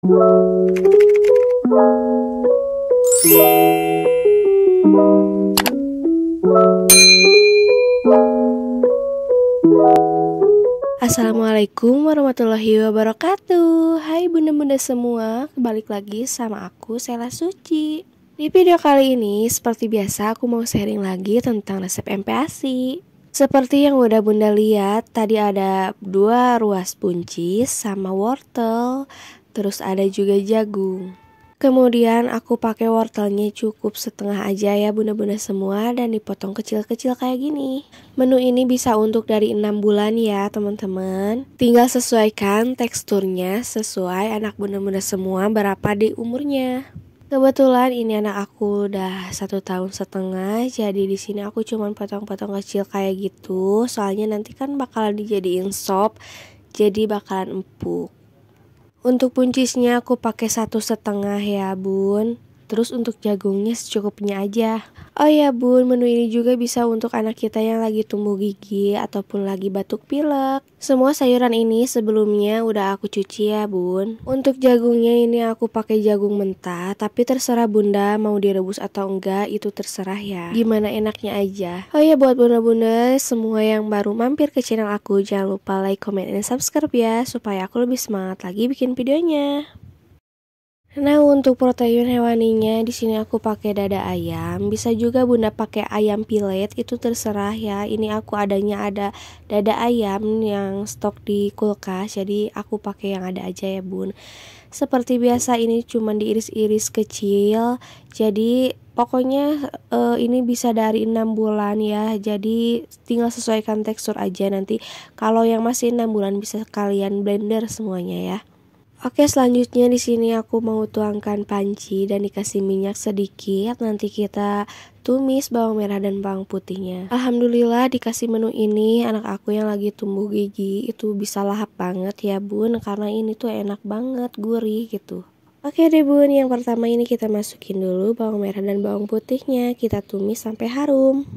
Assalamualaikum warahmatullahi wabarakatuh. Hai bunda-bunda semua, balik lagi sama aku Sela Suci. Di video kali ini seperti biasa aku mau sharing lagi tentang resep MPASI. Seperti yang udah bunda lihat, tadi ada 2 ruas buncis sama wortel, terus ada juga jagung. Kemudian aku pakai wortelnya cukup setengah aja ya bunda-bunda semua, dan dipotong kecil-kecil kayak gini. Menu ini bisa untuk dari 6 bulan ya teman-teman. Tinggal sesuaikan teksturnya sesuai anak bunda-bunda semua berapa di umurnya. Kebetulan ini anak aku udah 1,5 tahun, jadi di sini aku cuman potong-potong kecil kayak gitu. Soalnya nanti kan bakalan dijadiin sop, jadi bakalan empuk. Untuk buncisnya aku pakai 1,5 ya bun. Terus untuk jagungnya secukupnya aja. Oh ya bun, menu ini juga bisa untuk anak kita yang lagi tumbuh gigi ataupun lagi batuk pilek. Semua sayuran ini sebelumnya udah aku cuci ya bun. Untuk jagungnya ini aku pakai jagung mentah, tapi terserah bunda mau direbus atau enggak, itu terserah ya. Gimana enaknya aja. Oh ya buat bunda-bunda semua yang baru mampir ke channel aku, jangan lupa like, comment, dan subscribe ya, supaya aku lebih semangat lagi bikin videonya. Nah untuk protein hewaninya di sini aku pakai dada ayam, bisa juga bunda pakai ayam pilet, itu terserah ya. Ini aku adanya ada dada ayam yang stok di kulkas, jadi aku pakai yang ada aja ya bun. Seperti biasa ini cuma diiris-iris kecil, jadi pokoknya ini bisa dari 6 bulan ya, jadi tinggal sesuaikan tekstur aja. Nanti kalau yang masih 6 bulan bisa kalian blender semuanya ya. Oke, selanjutnya di sini aku mau tuangkan panci dan dikasih minyak sedikit. Nanti kita tumis bawang merah dan bawang putihnya. Alhamdulillah dikasih menu ini anak aku yang lagi tumbuh gigi itu bisa lahap banget ya bun, karena ini tuh enak banget, gurih gitu. Oke deh bun, yang pertama ini kita masukin dulu bawang merah dan bawang putihnya. Kita tumis sampai harum.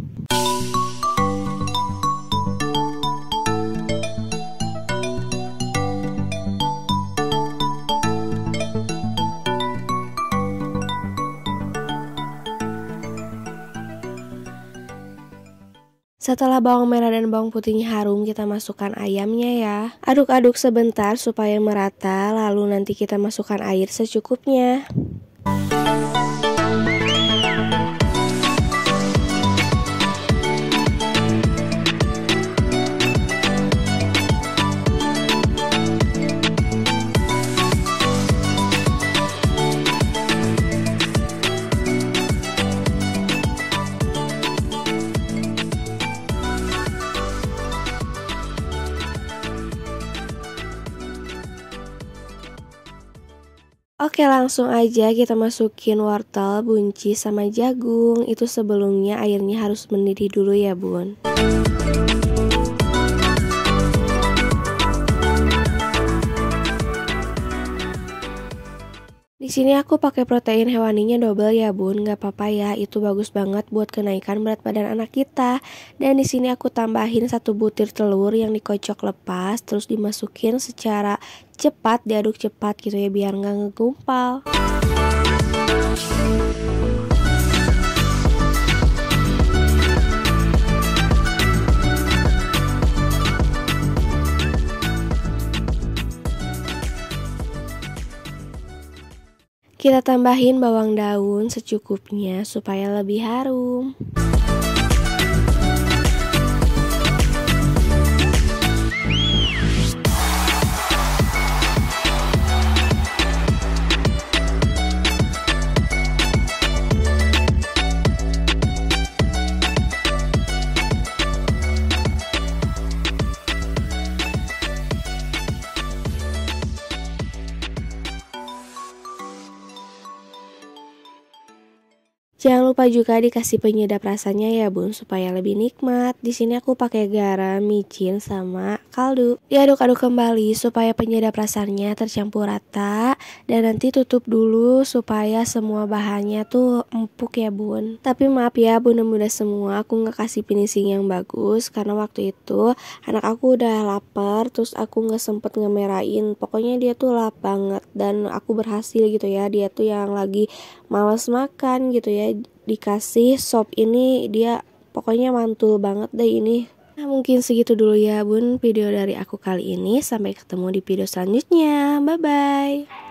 Setelah bawang merah dan bawang putihnya harum, kita masukkan ayamnya ya. Aduk-aduk sebentar supaya merata, lalu nanti kita masukkan air secukupnya. Oke, langsung aja kita masukin wortel, buncis, sama jagung. Itu sebelumnya airnya harus mendidih dulu ya bun. Di sini aku pakai protein hewaninya double ya bun, nggak apa-apa ya, itu bagus banget buat kenaikan berat badan anak kita. Dan di sini aku tambahin 1 butir telur yang dikocok lepas, terus dimasukin secara cepat, diaduk cepat gitu ya biar nggak ngegumpal. Kita tambahin bawang daun secukupnya supaya lebih harum. Jangan lupa juga dikasih penyedap rasanya ya bun, supaya lebih nikmat. Di sini aku pakai garam, micin, sama kaldu. Diaduk-aduk kembali supaya penyedap rasanya tercampur rata. Dan nanti tutup dulu supaya semua bahannya tuh empuk ya bun. Tapi maaf ya bunda-bunda semua, aku nggak kasih finishing yang bagus karena waktu itu anak aku udah lapar, terus aku nggak sempet ngemerain. Pokoknya dia tuh lap banget dan aku berhasil gitu ya. Dia tuh yang lagi males makan gitu ya, dikasih sop ini dia pokoknya mantul banget deh ini. Nah mungkin segitu dulu ya bun video dari aku kali ini. Sampai ketemu di video selanjutnya. Bye bye.